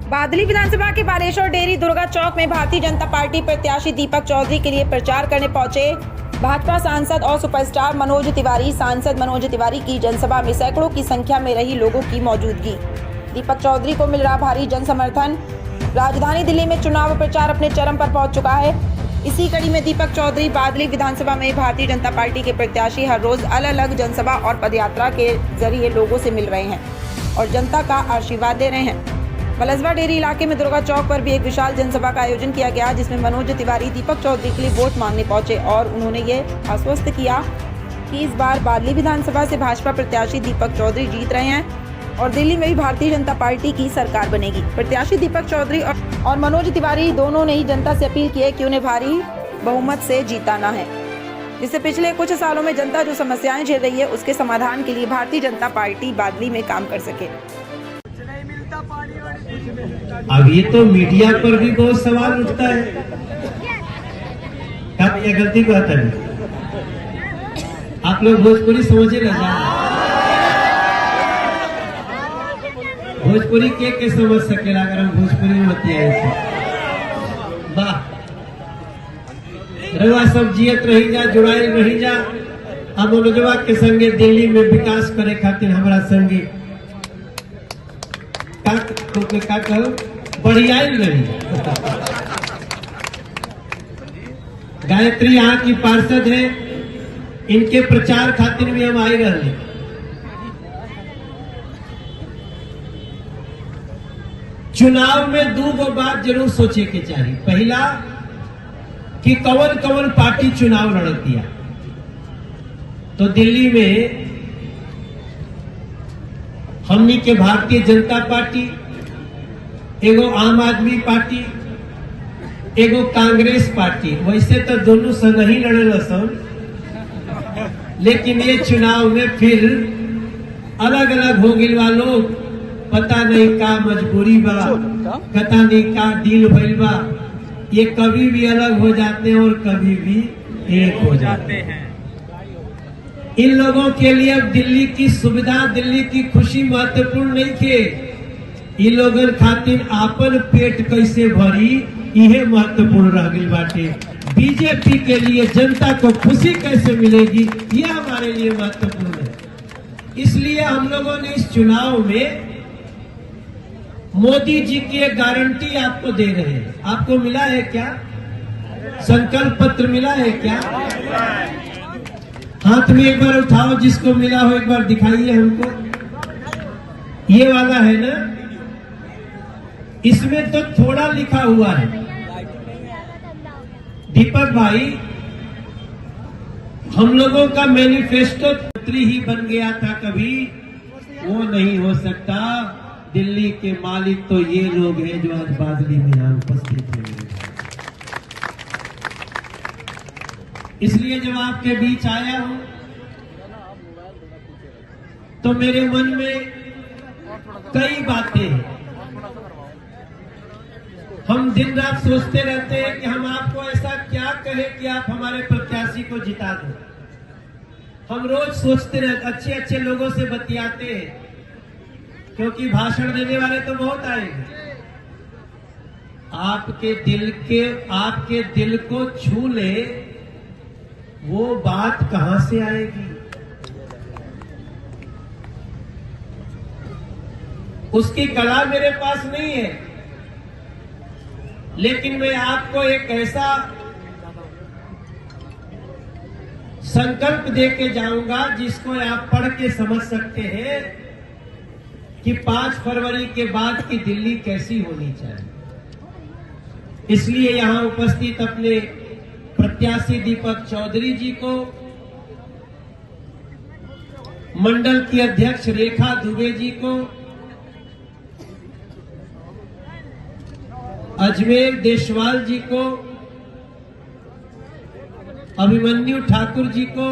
बादली विधानसभा के बालेश्वर डेयरी दुर्गा चौक में भारतीय जनता पार्टी प्रत्याशी दीपक चौधरी के लिए प्रचार करने पहुंचे भाजपा सांसद और सुपरस्टार मनोज तिवारी। सांसद मनोज तिवारी की जनसभा में सैकड़ों की संख्या में रही लोगों की मौजूदगी। दीपक चौधरी को मिल रहा भारी जन समर्थन। राजधानी दिल्ली में चुनाव प्रचार अपने चरम पर पहुंच चुका है। इसी कड़ी में दीपक चौधरी बादली विधानसभा में भारतीय जनता पार्टी के प्रत्याशी हर रोज अलग अलग जनसभा और पदयात्रा के जरिए लोगों से मिल रहे हैं और जनता का आशीर्वाद दे रहे हैं। बालेश्वर डेयरी इलाके में दुर्गा चौक पर भी एक विशाल जनसभा का आयोजन किया गया, जिसमें मनोज तिवारी दीपक चौधरी के लिए वोट मांगने पहुंचे और उन्होंने ये आश्वस्त किया कि इस बार बादली विधानसभा से भाजपा प्रत्याशी दीपक चौधरी जीत रहे हैं और दिल्ली में भी भारतीय जनता पार्टी की सरकार बनेगी। प्रत्याशी दीपक चौधरी और मनोज तिवारी दोनों ने ही जनता से अपील की है कि उन्हें भारी बहुमत से जीताना है, जिससे पिछले कुछ सालों में जनता जो समस्याएं झेल रही है उसके समाधान के लिए भारतीय जनता पार्टी बादली में काम कर सके। अब ये तो मीडिया पर भी बहुत सवाल उठता है, क्या ये गलती बात है? आप लोग भोजपुरी समझे ना जा? भोजपुरी के समझ सकेला अगर हम भोजपुरी में बतियाए। वाह, रवा सब जियत रही जा, जुड़ाई रही जा। अब मनोजवा के संगे दिल्ली में विकास करे खातिर हमारा संगे का बढ़िया रही। गायत्री यहाँ की पार्षद है, इनके प्रचार खातिर भी हम आई रहे। चुनाव में दो बात जरूर सोचे के चाहिए। पहला कि कौन कौन पार्टी चुनाव लड़ दिया। तो दिल्ली में हमनी के भारतीय जनता पार्टी, एगो आम आदमी पार्टी, एगो कांग्रेस पार्टी। वैसे तो दोनों संग ही लड़े सन, लेकिन ये चुनाव में फिर अलग अलग हो गए बा लोग। पता नहीं का मजबूरी बा, पता नहीं का डील भइल बा। ये कभी भी अलग हो जाते हैं और कभी भी एक हो जाते हैं। इन लोगों के लिए अब दिल्ली की सुविधा, दिल्ली की खुशी महत्वपूर्ण नहीं थे। इन लोगों खातिर आपन पेट कैसे भरी यह महत्वपूर्ण रह गई बाटे। बीजेपी के लिए जनता को खुशी कैसे मिलेगी यह हमारे लिए महत्वपूर्ण है। इसलिए हम लोगों ने इस चुनाव में मोदी जी की एक गारंटी आपको दे रहे हैं। आपको मिला है क्या? संकल्प पत्र मिला है क्या? हाथ में एक बार उठाओ, जिसको मिला हो एक बार दिखाइए हमको। ये वाला है ना? इसमें तो थोड़ा लिखा हुआ है। दीपक भाई, हम लोगों का मैनिफेस्टो मंत्री ही बन गया था कभी, वो नहीं हो सकता। दिल्ली के मालिक तो ये लोग हैं जो आज बादली में यहाँ उपस्थित हैं। इसलिए जब आपके बीच आया हूं तो मेरे मन में कई बातें हैं। हम दिन रात सोचते रहते हैं कि हम आपको ऐसा क्या कहें कि आप हमारे प्रत्याशी को जिता दो। हम रोज सोचते रहते, अच्छे अच्छे लोगों से बतियाते हैं, क्योंकि भाषण देने वाले तो बहुत आएंगे। आपके दिल को छू ले वो बात कहां से आएगी? उसकी कला मेरे पास नहीं है, लेकिन मैं आपको एक ऐसा संकल्प देके जाऊंगा जिसको आप पढ़ के समझ सकते हैं कि 5 फरवरी के बाद की दिल्ली कैसी होनी चाहिए। इसलिए यहां उपस्थित अपने प्रत्याशी दीपक चौधरी जी को, मंडल की अध्यक्ष रेखा दुबे जी को, अजमेर देशवाल जी को, अभिमन्यु ठाकुर जी को,